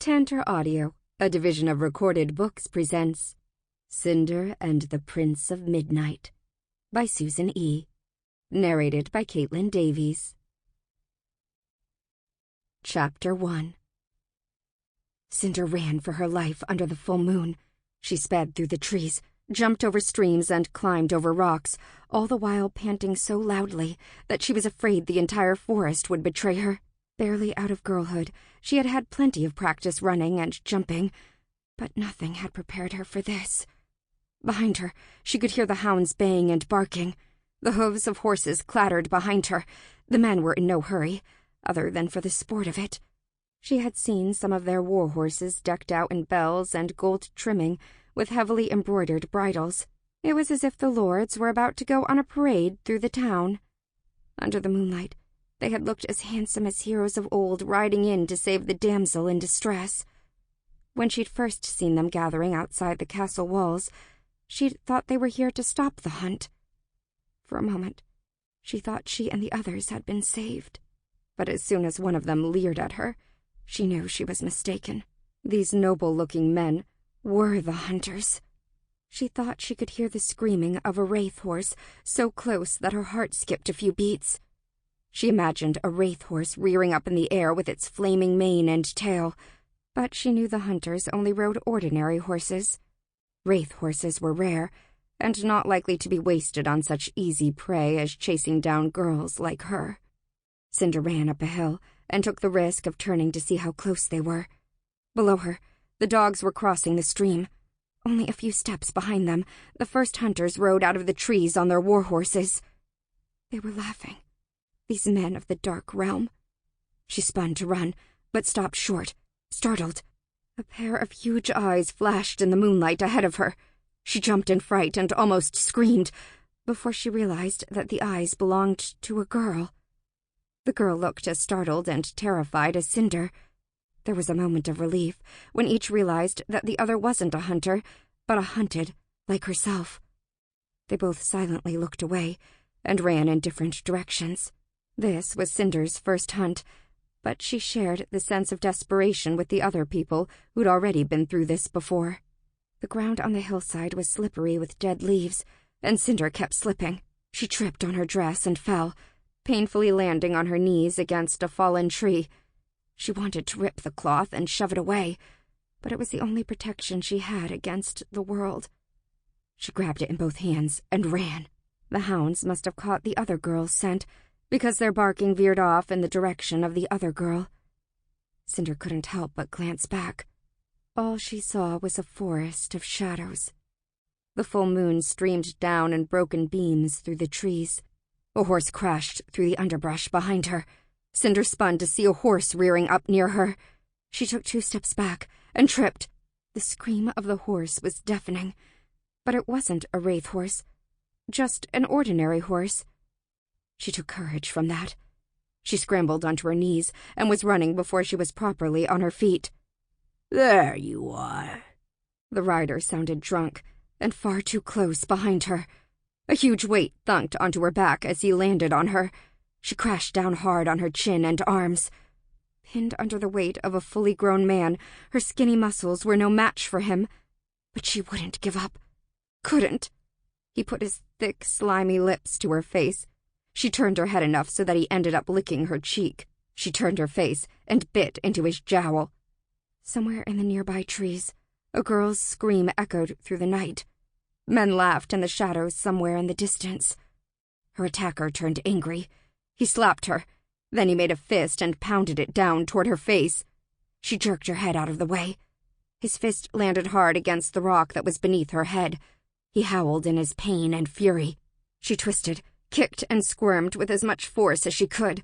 Tantor Audio, a division of Recorded Books, presents Cinder and the Prince of Midnight by Susan E. Narrated by Caitlin Davies. Chapter 1. Cinder ran for her life under the full moon. She sped through the trees, jumped over streams, and climbed over rocks, all the while panting so loudly that she was afraid the entire forest would betray her. Barely out of girlhood, she had had plenty of practice running and jumping, but nothing had prepared her for this. Behind her, she could hear the hounds baying and barking. The hooves of horses clattered behind her. The men were in no hurry, other than for the sport of it. She had seen some of their war horses decked out in bells and gold trimming, with heavily embroidered bridles. It was as if the lords were about to go on a parade through the town. Under the moonlight, they had looked as handsome as heroes of old riding in to save the damsel in distress. When she'd first seen them gathering outside the castle walls, she'd thought they were here to stop the hunt. For a moment, she thought she and the others had been saved. But as soon as one of them leered at her, she knew she was mistaken. These noble-looking men were the hunters. She thought she could hear the screaming of a wraith horse so close that her heart skipped a few beats. She imagined a wraith horse rearing up in the air with its flaming mane and tail, but she knew the hunters only rode ordinary horses. Wraith horses were rare, and not likely to be wasted on such easy prey as chasing down girls like her. Cinder ran up a hill and took the risk of turning to see how close they were. Below her, the dogs were crossing the stream. Only a few steps behind them, the first hunters rode out of the trees on their war horses. They were laughing. These men of the dark realm. She spun to run, but stopped short, startled. A pair of huge eyes flashed in the moonlight ahead of her. She jumped in fright and almost screamed, before she realized that the eyes belonged to a girl. The girl looked as startled and terrified as Cinder. There was a moment of relief when each realized that the other wasn't a hunter, but a hunted, like herself. They both silently looked away and ran in different directions. This was Cinder's first hunt, but she shared the sense of desperation with the other people who'd already been through this before. The ground on the hillside was slippery with dead leaves, and Cinder kept slipping. She tripped on her dress and fell, painfully landing on her knees against a fallen tree. She wanted to rip the cloth and shove it away, but it was the only protection she had against the world. She grabbed it in both hands and ran. The hounds must have caught the other girl's scent, because their barking veered off in the direction of the other girl. Cinder couldn't help but glance back. All she saw was a forest of shadows. The full moon streamed down in broken beams through the trees. A horse crashed through the underbrush behind her. Cinder spun to see a horse rearing up near her. She took 2 steps back and tripped. The scream of the horse was deafening, but it wasn't a wraith horse, just an ordinary horse. She took courage from that. She scrambled onto her knees and was running before she was properly on her feet. "There you are." The rider sounded drunk and far too close behind her. A huge weight thunked onto her back as he landed on her. She crashed down hard on her chin and arms. Pinned under the weight of a fully grown man, her skinny muscles were no match for him. But she wouldn't give up. Couldn't. He put his thick, slimy lips to her face. She turned her head enough so that he ended up licking her cheek. She turned her face and bit into his jowl. Somewhere in the nearby trees, a girl's scream echoed through the night. Men laughed in the shadows somewhere in the distance. Her attacker turned angry. He slapped her. Then he made a fist and pounded it down toward her face. She jerked her head out of the way. His fist landed hard against the rock that was beneath her head. He howled in his pain and fury. She twisted, kicked and squirmed with as much force as she could.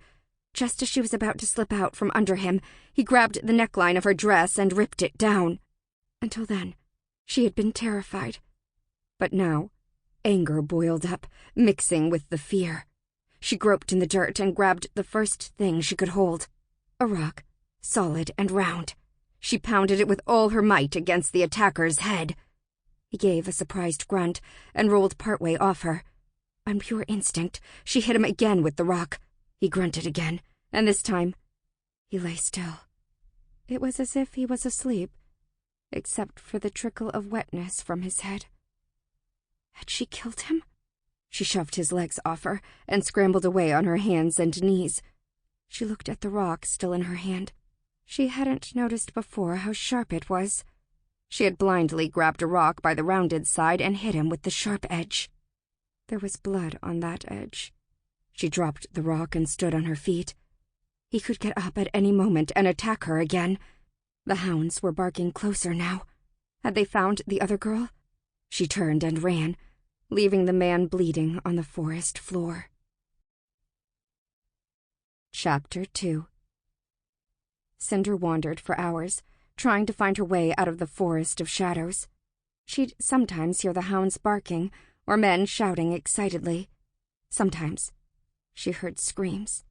Just as she was about to slip out from under him, he grabbed the neckline of her dress and ripped it down. Until then, she had been terrified. But now, anger boiled up, mixing with the fear. She groped in the dirt and grabbed the first thing she could hold. A rock, solid and round. She pounded it with all her might against the attacker's head. He gave a surprised grunt and rolled partway off her. On pure instinct, she hit him again with the rock. He grunted again, and this time, he lay still. It was as if he was asleep, except for the trickle of wetness from his head. Had she killed him? She shoved his legs off her and scrambled away on her hands and knees. She looked at the rock still in her hand. She hadn't noticed before how sharp it was. She had blindly grabbed a rock by the rounded side and hit him with the sharp edge. There was blood on that edge. She dropped the rock and stood on her feet. He could get up at any moment and attack her again. The hounds were barking closer now. Had they found the other girl? She turned and ran, leaving the man bleeding on the forest floor. Chapter 2. Cinder wandered for hours, trying to find her way out of the forest of shadows. She'd sometimes hear the hounds barking or men shouting excitedly. Sometimes she heard screams.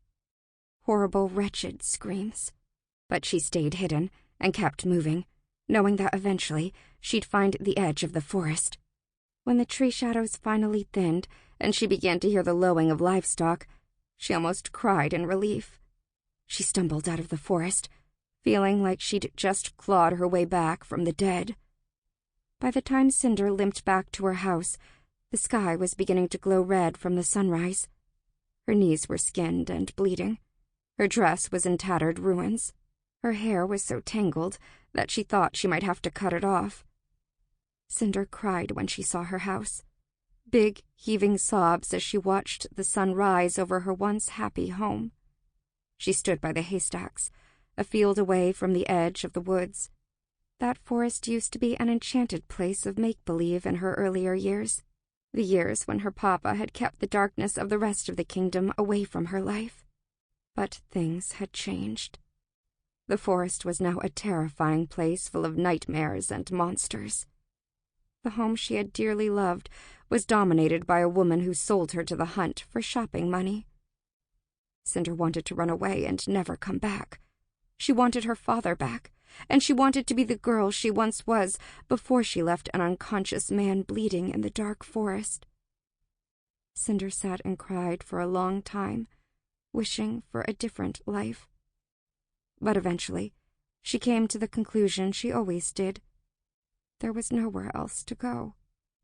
Horrible, wretched screams. But she stayed hidden and kept moving, knowing that eventually she'd find the edge of the forest. When the tree shadows finally thinned and she began to hear the lowing of livestock, she almost cried in relief. She stumbled out of the forest, feeling like she'd just clawed her way back from the dead. By the time Cinder limped back to her house, the sky was beginning to glow red from the sunrise. Her knees were skinned and bleeding. Her dress was in tattered ruins. Her hair was so tangled that she thought she might have to cut it off. Cinder cried when she saw her house. Big, heaving sobs as she watched the sun rise over her once happy home. She stood by the haystacks, a field away from the edge of the woods. That forest used to be an enchanted place of make-believe in her earlier years, the years when her papa had kept the darkness of the rest of the kingdom away from her life. But things had changed. The forest was now a terrifying place full of nightmares and monsters. The home she had dearly loved was dominated by a woman who sold her to the hunt for shopping money. Cinder wanted to run away and never come back. She wanted her father back, and she wanted to be the girl she once was before she left an unconscious man bleeding in the dark forest. Cinder sat and cried for a long time, wishing for a different life. But eventually, she came to the conclusion she always did. There was nowhere else to go.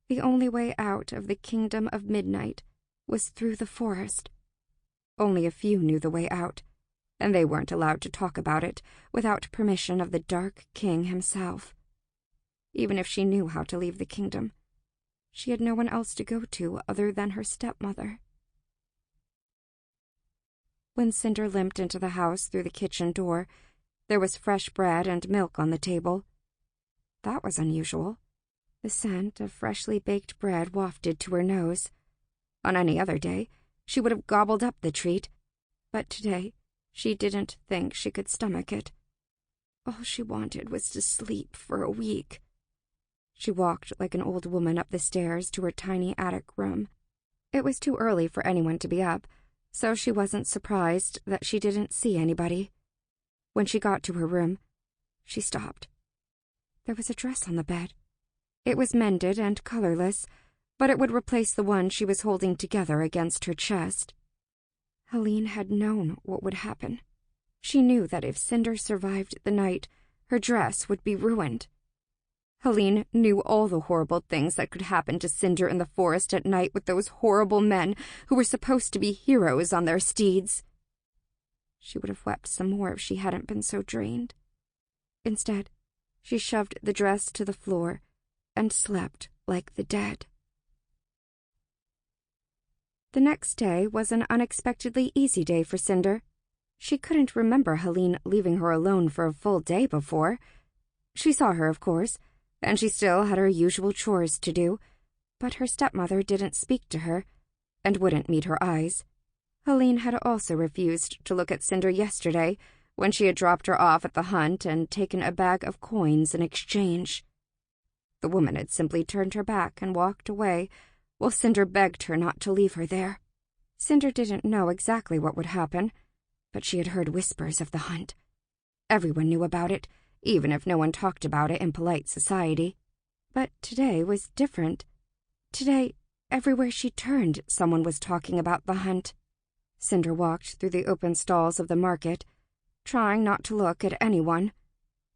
The only way out of the kingdom of midnight was through the forest. Only a few knew the way out, and they weren't allowed to talk about it without permission of the Dark King himself. Even if she knew how to leave the kingdom, she had no one else to go to other than her stepmother. When Cinder limped into the house through the kitchen door, there was fresh bread and milk on the table. That was unusual. The scent of freshly baked bread wafted to her nose. On any other day, she would have gobbled up the treat, but today she didn't think she could stomach it. All she wanted was to sleep for a week. She walked like an old woman up the stairs to her tiny attic room. It was too early for anyone to be up, so she wasn't surprised that she didn't see anybody. When she got to her room, she stopped. There was a dress on the bed. It was mended and colorless, but it would replace the one she was holding together against her chest. Helene had known what would happen. She knew that if Cinder survived the night, her dress would be ruined. Helene knew all the horrible things that could happen to Cinder in the forest at night with those horrible men who were supposed to be heroes on their steeds. She would have wept some more if she hadn't been so drained. Instead, she shoved the dress to the floor and slept like the dead. The next day was an unexpectedly easy day for Cinder. She couldn't remember Helene leaving her alone for a full day before. She saw her, of course, and she still had her usual chores to do, but her stepmother didn't speak to her and wouldn't meet her eyes. Helene had also refused to look at Cinder yesterday when she had dropped her off at the hunt and taken a bag of coins in exchange. The woman had simply turned her back and walked away, while Cinder begged her not to leave her there. Cinder didn't know exactly what would happen, but she had heard whispers of the hunt. Everyone knew about it, even if no one talked about it in polite society. But today was different. Today, everywhere she turned, someone was talking about the hunt. Cinder walked through the open stalls of the market, trying not to look at anyone,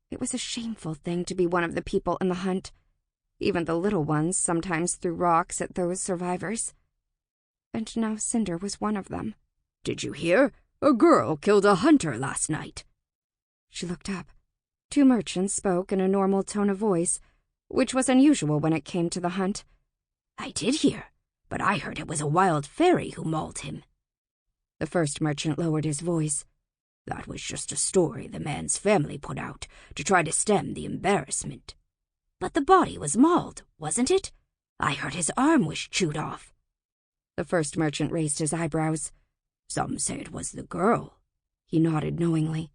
It was a shameful thing to be one of the people in the hunt. Even the little ones sometimes threw rocks at those survivors. And now Cinder was one of them. "Did you hear? A girl killed a hunter last night." She looked up. 2 merchants spoke in a normal tone of voice, which was unusual when it came to the hunt. "I did hear, but I heard it was a wild fairy who mauled him." The first merchant lowered his voice. "That was just a story the man's family put out to try to stem the embarrassment. But the body was mauled, wasn't it? I heard his arm was chewed off." The first merchant raised his eyebrows. "Some say it was the girl." He nodded knowingly.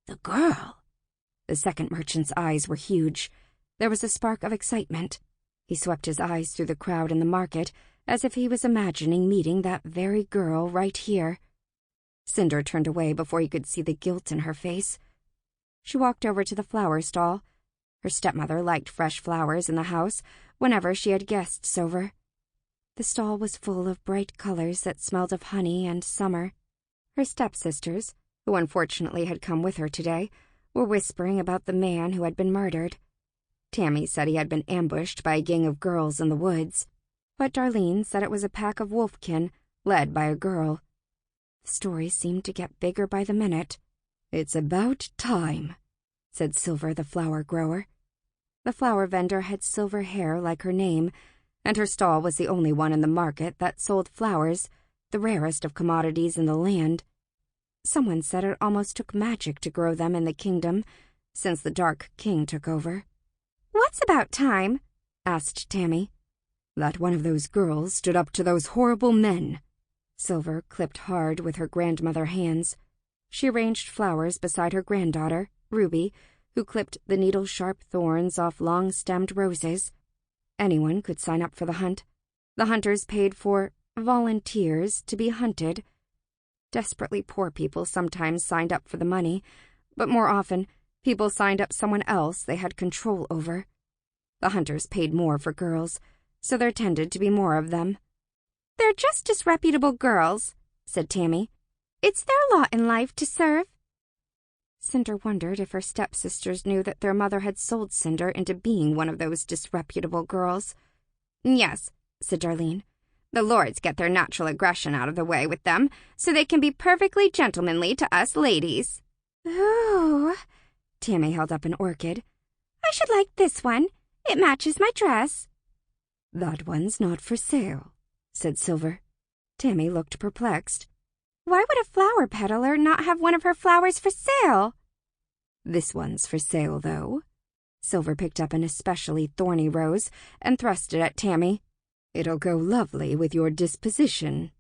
"The girl?" The second merchant's eyes were huge. There was a spark of excitement. He swept his eyes through the crowd in the market, as if he was imagining meeting that very girl right here. Cinder turned away before he could see the guilt in her face. She walked over to the flower stall. Her stepmother liked fresh flowers in the house whenever she had guests over. The stall was full of bright colors that smelled of honey and summer. Her stepsisters, who unfortunately had come with her today, were whispering about the man who had been murdered. Tammy said he had been ambushed by a gang of girls in the woods, but Darlene said it was a pack of wolfkin led by a girl. The story seemed to get bigger by the minute. "It's about time," said Silver the flower grower. The flower vendor had silver hair like her name, and her stall was the only one in the market that sold flowers, the rarest of commodities in the land. Someone said it almost took magic to grow them in the kingdom, since the Dark King took over. "What's about time?" asked Tammy. "That one of those girls stood up to those horrible men." Silver clipped hard with her grandmother hands. She arranged flowers beside her granddaughter, Ruby, who clipped the needle-sharp thorns off long-stemmed roses. Anyone could sign up for the hunt. The hunters paid for volunteers to be hunted. Desperately poor people sometimes signed up for the money, but more often, people signed up someone else they had control over. The hunters paid more for girls, so there tended to be more of them. "They're just disreputable girls," said Tammy. "It's their lot in life to serve." Cinder wondered if her stepsisters knew that their mother had sold Cinder into being one of those disreputable girls. "Yes," said Darlene. "The lords get their natural aggression out of the way with them, so they can be perfectly gentlemanly to us ladies." "Ooh." Tammy held up an orchid. "I should like this one. It matches my dress." "That one's not for sale," said Silver. Tammy looked perplexed. "Why would a flower peddler not have one of her flowers for sale?" "This one's for sale, though." Silver picked up an especially thorny rose and thrust it at Tammy. "It'll go lovely with your disposition."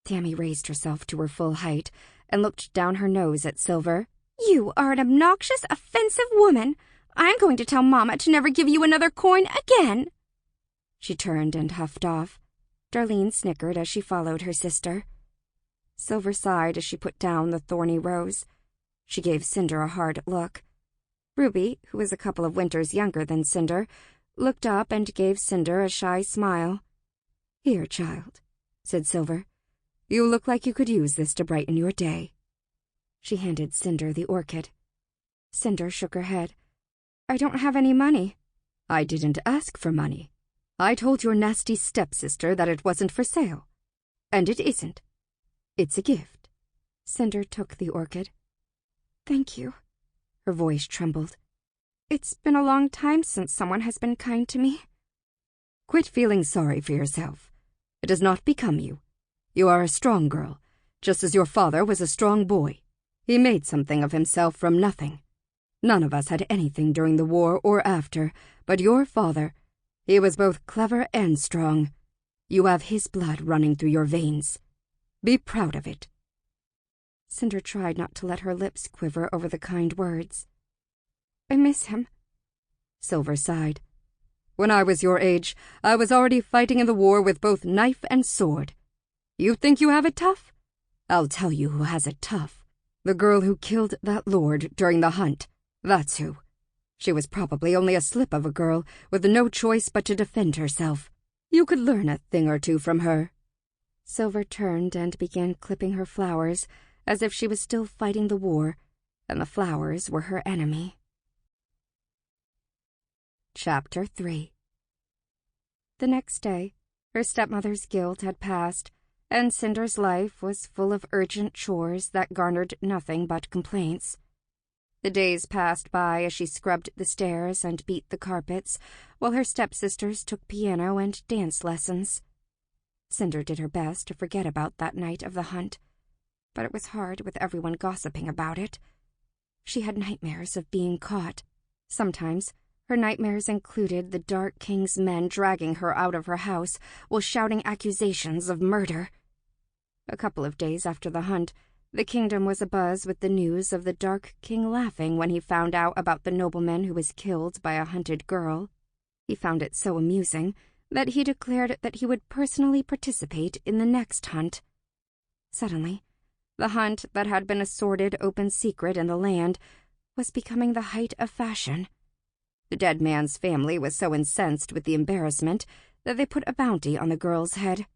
Tammy raised herself to her full height and looked down her nose at Silver. "You are an obnoxious, offensive woman. I'm going to tell Mama to never give you another coin again." She turned and huffed off. Darlene snickered as she followed her sister. Silver sighed as she put down the thorny rose. She gave Cinder a hard look. Ruby, who was a couple of winters younger than Cinder, looked up and gave Cinder a shy smile. "Here, child," said Silver. "You look like you could use this to brighten your day." She handed Cinder the orchid. Cinder shook her head. "I don't have any money." "I didn't ask for money. I told your nasty stepsister that it wasn't for sale. And it isn't. It's a gift." Cinder took the orchid. "Thank you." Her voice trembled. "It's been a long time since someone has been kind to me." "Quit feeling sorry for yourself. It does not become you. You are a strong girl, just as your father was a strong boy. He made something of himself from nothing. None of us had anything during the war or after, but your father, he was both clever and strong. You have his blood running through your veins. Be proud of it." Cinder tried not to let her lips quiver over the kind words. "I miss him." Silver sighed. "When I was your age, I was already fighting in the war with both knife and sword. You think you have it tough? I'll tell you who has it tough. The girl who killed that lord during the hunt. That's who. She was probably only a slip of a girl, with no choice but to defend herself. You could learn a thing or two from her." Silver turned and began clipping her flowers, as if she was still fighting the war, and the flowers were her enemy. Chapter 3. The next day, her stepmother's guilt had passed, and Cinder's life was full of urgent chores that garnered nothing but complaints. The days passed by as she scrubbed the stairs and beat the carpets, while her stepsisters took piano and dance lessons. Cinder did her best to forget about that night of the hunt, but it was hard with everyone gossiping about it. She had nightmares of being caught. Sometimes her nightmares included the Dark King's men dragging her out of her house while shouting accusations of murder. A couple of days after the hunt, the kingdom was abuzz with the news of the Dark King laughing when he found out about the nobleman who was killed by a hunted girl. He found it so amusing that he declared that he would personally participate in the next hunt. Suddenly, the hunt that had been a sordid open secret in the land was becoming the height of fashion. The dead man's family was so incensed with the embarrassment that they put a bounty on the girl's head.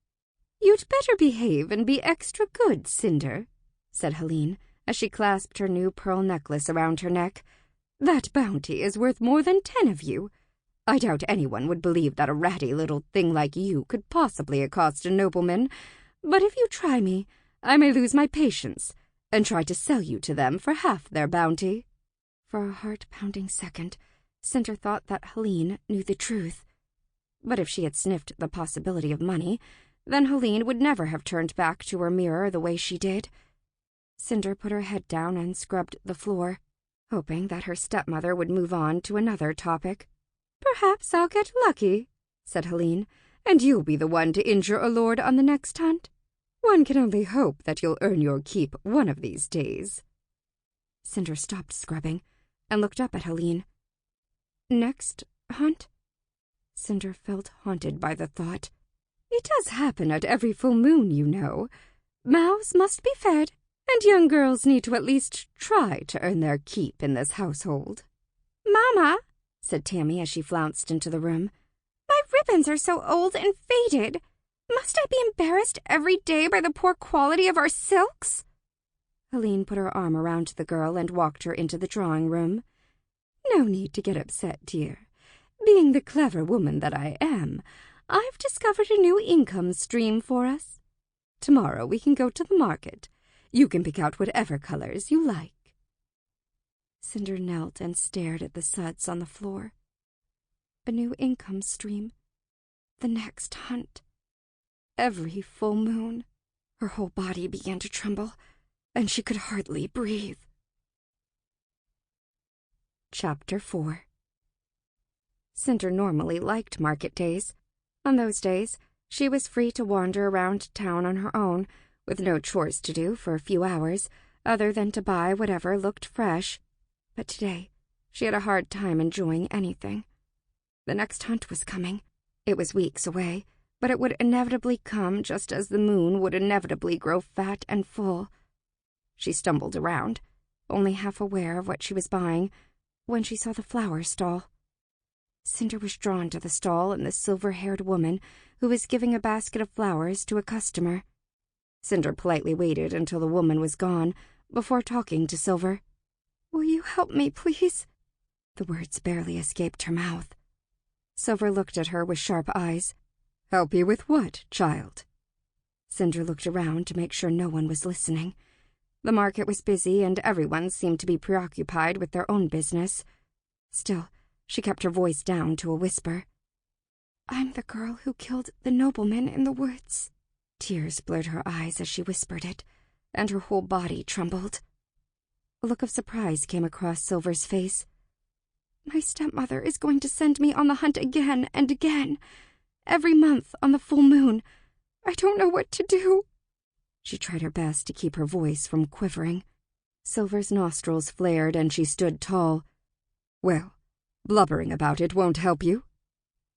"You'd better behave and be extra good, Cinder," said Helene, as she clasped her new pearl necklace around her neck. "That bounty is worth more than 10 of you. I doubt anyone would believe that a ratty little thing like you could possibly accost a nobleman, but if you try me, I may lose my patience and try to sell you to them for half their bounty." For a heart-pounding second, Cinder thought that Helene knew the truth. But if she had sniffed the possibility of money, then Helene would never have turned back to her mirror the way she did. Cinder put her head down and scrubbed the floor, hoping that her stepmother would move on to another topic. "Perhaps I'll get lucky," said Helene, "and you'll be the one to injure a lord on the next hunt. One can only hope that you'll earn your keep one of these days." Cinder stopped scrubbing and looked up at Helene. "Next hunt?" Cinder felt haunted by the thought. "It does happen at every full moon, you know. Mouths must be fed, and young girls need to at least try to earn their keep in this household." "Mama," said Tammy as she flounced into the room, "my ribbons are so old and faded. Must I be embarrassed every day by the poor quality of our silks?" Helene put her arm around the girl and walked her into the drawing room. "No need to get upset, dear. Being the clever woman that I am, I've discovered a new income stream for us. Tomorrow we can go to the market. You can pick out whatever colors you like." Cinder knelt and stared at the suds on the floor. A new income stream. The next hunt. Every full moon. Her whole body began to tremble, and she could hardly breathe. Chapter 4. Cinder normally liked market days. On those days, she was free to wander around town on her own, with no chores to do for a few hours, other than to buy whatever looked fresh. But today, she had a hard time enjoying anything. The next hunt was coming. It was weeks away, but it would inevitably come just as the moon would inevitably grow fat and full. She stumbled around, only half aware of what she was buying, when she saw the flower stall. Cinder was drawn to the stall and the silver-haired woman who was giving a basket of flowers to a customer. Cinder politely waited until the woman was gone before talking to Silver. "Will you help me, please?" The words barely escaped her mouth. Silver looked at her with sharp eyes. "Help you with what, child?" Cinder looked around to make sure no one was listening. The market was busy and everyone seemed to be preoccupied with their own business. Still, she kept her voice down to a whisper. "I'm the girl who killed the nobleman in the woods." Tears blurred her eyes as she whispered it, and her whole body trembled. A look of surprise came across Silver's face. "My stepmother is going to send me on the hunt again and again, every month on the full moon. I don't know what to do." She tried her best to keep her voice from quivering. Silver's nostrils flared and she stood tall. "Well, blubbering about it won't help you."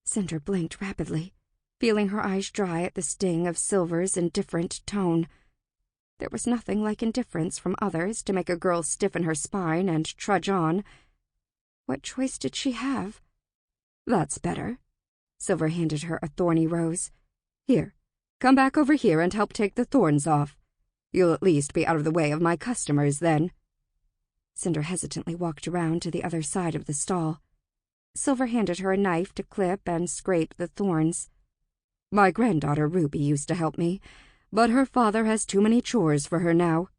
Cinder blinked rapidly, feeling her eyes dry at the sting of Silver's indifferent tone. There was nothing like indifference from others to make a girl stiffen her spine and trudge on. What choice did she have? "That's better." Silver handed her a thorny rose. "Here, come back over here and help take the thorns off. You'll at least be out of the way of my customers then." Cinder hesitantly walked around to the other side of the stall. Silver handed her a knife to clip and scrape the thorns. "My granddaughter Ruby used to help me, but her father has too many chores for her now."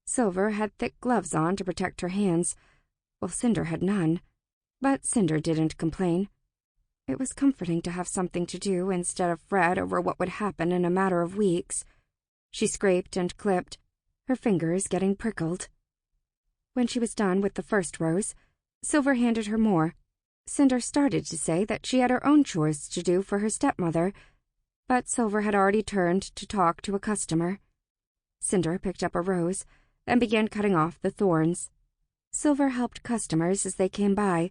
Silver had thick gloves on to protect her hands, while Cinder had none, but Cinder didn't complain. It was comforting to have something to do instead of fret over what would happen in a matter of weeks. She scraped and clipped, her fingers getting prickled. When she was done with the first rows, Silver handed her more. Cinder started to say that she had her own chores to do for her stepmother, but Silver had already turned to talk to a customer. Cinder picked up a rose and began cutting off the thorns. Silver helped customers as they came by,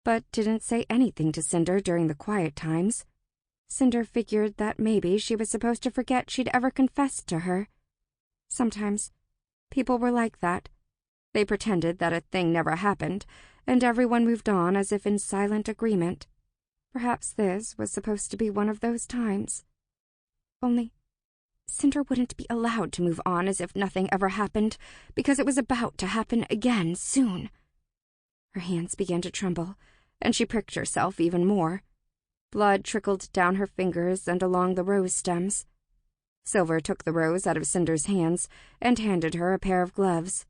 but didn't say anything to Cinder during the quiet times. Cinder figured that maybe she was supposed to forget she'd ever confessed to her. Sometimes people were like that. They pretended that a thing never happened, and everyone moved on as if in silent agreement. Perhaps this was supposed to be one of those times. Only Cinder wouldn't be allowed to move on as if nothing ever happened, because it was about to happen again soon. Her hands began to tremble, and she pricked herself even more. Blood trickled down her fingers and along the rose stems. Silver took the rose out of Cinder's hands and handed her a pair of gloves.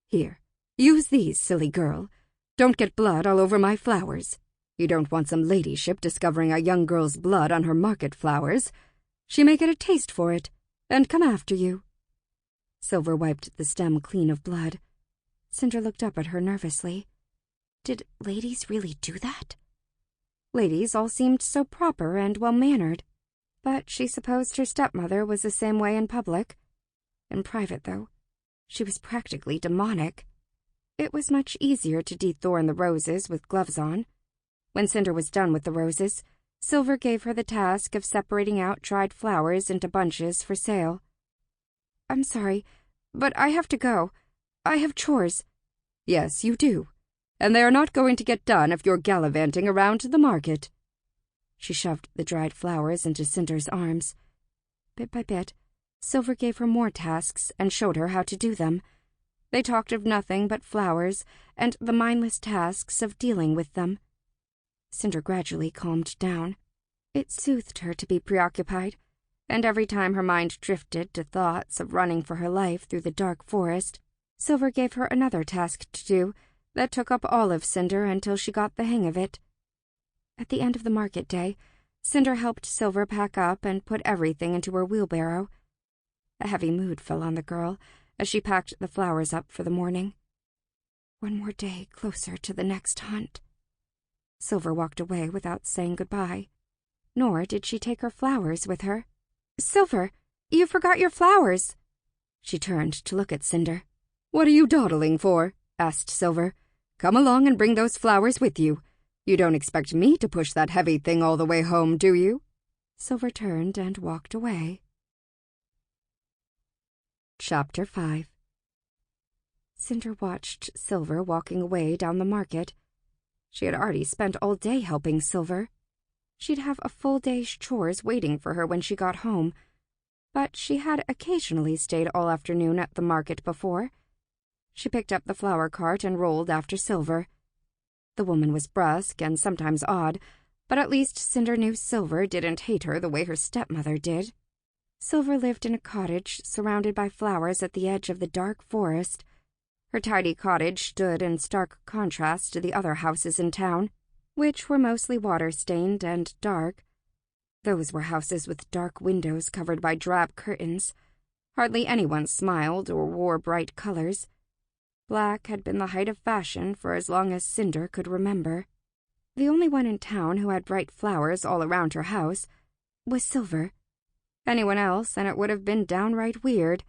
"Here, use these, silly girl. Don't get blood all over my flowers. You don't want some ladyship discovering a young girl's blood on her market flowers. She may get a taste for it and come after you." Silver wiped the stem clean of blood. Cinder looked up at her nervously. Did ladies really do that? Ladies all seemed so proper and well-mannered, but she supposed her stepmother was the same way in public. In private, though, she was practically demonic. It was much easier to dethorn the roses with gloves on. When Cinder was done with the roses, Silver gave her the task of separating out dried flowers into bunches for sale. "I'm sorry, but I have to go. I have chores." "Yes, you do. And they are not going to get done if you're gallivanting around to the market." She shoved the dried flowers into Cinder's arms. Bit by bit, Silver gave her more tasks and showed her how to do them. They talked of nothing but flowers and the mindless tasks of dealing with them. Cinder gradually calmed down. It soothed her to be preoccupied, and every time her mind drifted to thoughts of running for her life through the dark forest, Silver gave her another task to do that took up all of Cinder until she got the hang of it. At the end of the market day, Cinder helped Silver pack up and put everything into her wheelbarrow. A heavy mood fell on the girl as she packed the flowers up for the morning. One more day closer to the next hunt. Silver walked away without saying goodbye, nor did she take her flowers with her. "Silver, you forgot your flowers." She turned to look at Cinder. "What are you dawdling for?" asked Silver. "Come along and bring those flowers with you. You don't expect me to push that heavy thing all the way home, do you?" Silver turned and walked away. Chapter 5. Cinder watched Silver walking away down the market. She had already spent all day helping Silver. She'd have a full day's chores waiting for her when she got home, but she had occasionally stayed all afternoon at the market before. She picked up the flower cart and rolled after Silver. The woman was brusque and sometimes odd, but at least Cinder knew Silver didn't hate her the way her stepmother did. Silver lived in a cottage surrounded by flowers at the edge of the dark forest. Her tidy cottage stood in stark contrast to the other houses in town, which were mostly water-stained and dark. Those were houses with dark windows covered by drab curtains. Hardly anyone smiled or wore bright colors. Black had been the height of fashion for as long as Cinder could remember. The only one in town who had bright flowers all around her house was Silver. Anyone else, and it would have been downright weird.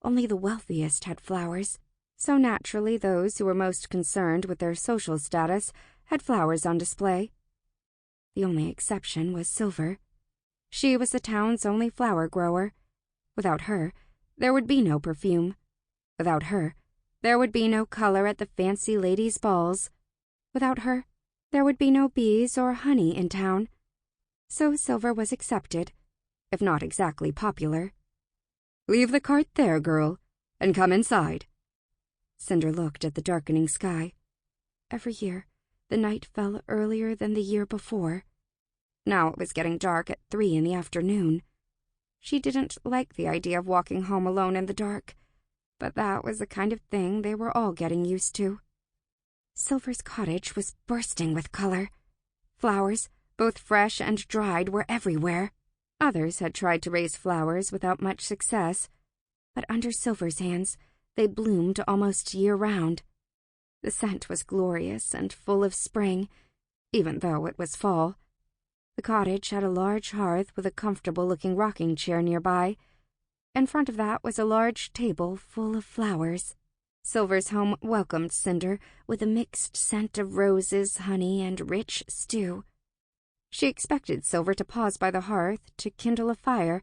Only the wealthiest had flowers, so naturally those who were most concerned with their social status had flowers on display. The only exception was Silver. She was the town's only flower grower. Without her, there would be no perfume. Without her, there would be no color at the fancy ladies' balls. Without her, there would be no bees or honey in town. So Silver was accepted, if not exactly popular. "Leave the cart there, girl, and come inside." Cinder looked at the darkening sky. Every year, The night fell earlier than the year before. Now it was getting dark at 3 in the afternoon. She didn't like the idea of walking home alone in the dark, but that was the kind of thing they were all getting used to. Silver's cottage was bursting with color. Flowers, both fresh and dried, were everywhere. Others had tried to raise flowers without much success, but under Silver's hands, they bloomed almost year-round. The scent was glorious and full of spring, even though it was fall. The cottage had a large hearth with a comfortable-looking rocking chair nearby. In front of that was a large table full of flowers. Silver's home welcomed Cinder with a mixed scent of roses, honey, and rich stew. She expected Silver to pause by the hearth to kindle a fire,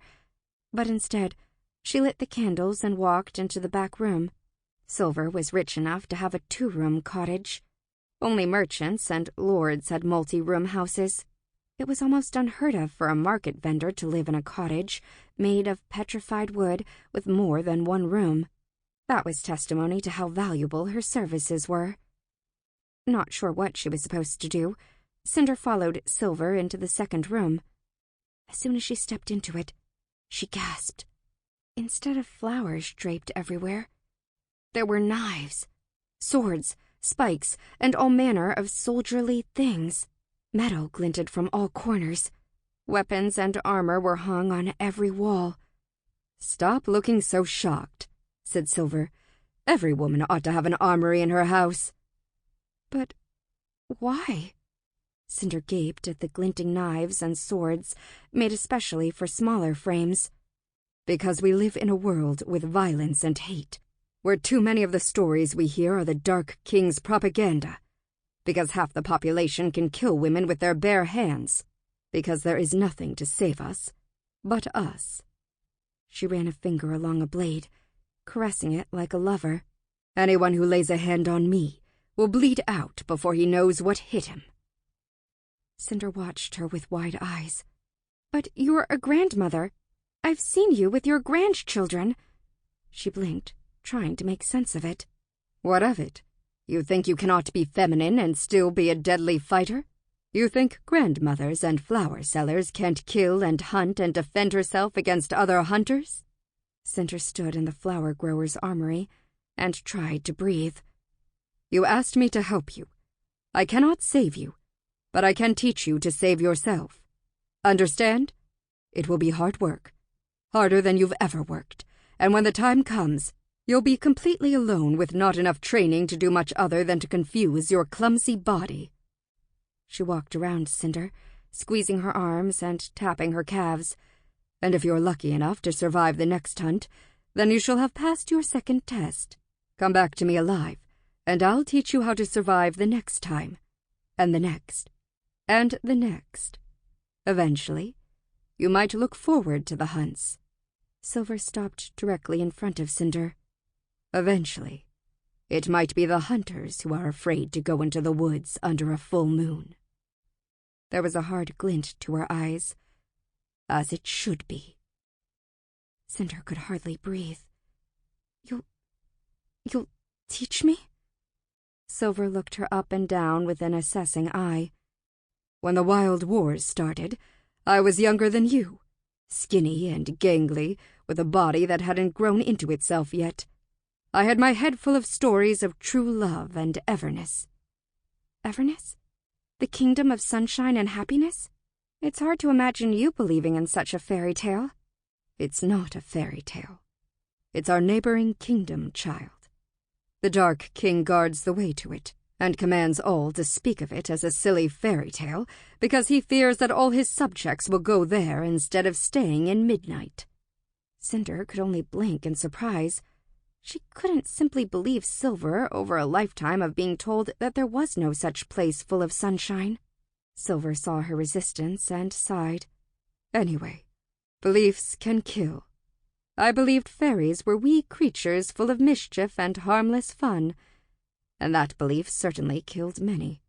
but instead, she lit the candles and walked into the back room. Silver was rich enough to have a 2-room cottage. Only merchants and lords had multi-room houses. It was almost unheard of for a market vendor to live in a cottage made of petrified wood with more than 1 room. That was testimony to how valuable her services were. Not sure what she was supposed to do, Cinder followed Silver into the 2nd room. As soon as she stepped into it, she gasped. Instead of flowers draped everywhere, there were knives, swords, spikes, and all manner of soldierly things. Metal glinted from all corners. Weapons and armor were hung on every wall. "Stop looking so shocked," said Silver. "Every woman ought to have an armory in her house." "But why?" Cinder gaped at the glinting knives and swords, made especially for smaller frames. "Because we live in a world with violence and hate, where too many of the stories we hear are the Dark King's propaganda. Because half the population can kill women with their bare hands. Because there is nothing to save us but us." She ran a finger along a blade, caressing it like a lover. "Anyone who lays a hand on me will bleed out before he knows what hit him." Cinder watched her with wide eyes. "But you're a grandmother. I've seen you with your grandchildren." She blinked, trying to make sense of it. "What of it? You think you cannot be feminine and still be a deadly fighter? You think grandmothers and flower sellers can't kill and hunt and defend herself against other hunters?" Cinder stood in the flower grower's armory and tried to breathe. "You asked me to help you. I cannot save you, but I can teach you to save yourself. Understand? It will be hard work, harder than you've ever worked, and when the time comes, you'll be completely alone with not enough training to do much other than to confuse your clumsy body." She walked around Cinder, squeezing her arms and tapping her calves. "And if you're lucky enough to survive the next hunt, then you shall have passed your 2nd test. Come back to me alive, and I'll teach you how to survive the next time, and the next, and the next. Eventually, you might look forward to the hunts." Silver stopped directly in front of Cinder. "Eventually, it might be the hunters who are afraid to go into the woods under a full moon." There was a hard glint to her eyes. "As it should be." Cinder could hardly breathe. You'll teach me?" Silver looked her up and down with an assessing eye. "When the Wild Wars started, I was younger than you, skinny and gangly, with a body that hadn't grown into itself yet. I had my head full of stories of true love and Everness." "Everness? The kingdom of sunshine and happiness? It's hard to imagine you believing in such a fairy tale." "It's not a fairy tale. It's our neighboring kingdom, child. The Dark King guards the way to it, and commands all to speak of it as a silly fairy tale, because he fears that all his subjects will go there instead of staying in Midnight." Cinder could only blink in surprise. She couldn't simply believe Silver over a lifetime of being told that there was no such place full of sunshine. Silver saw her resistance and sighed. "Anyway, beliefs can kill. I believed fairies were wee creatures full of mischief and harmless fun, and that belief certainly killed many.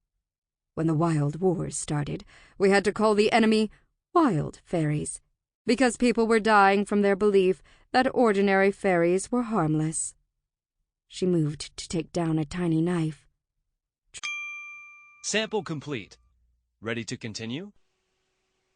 When the Wild Wars started, we had to call the enemy wild fairies, because people were dying from their belief that ordinary fairies were harmless." She moved to take down a tiny knife. Sample complete. Ready to continue?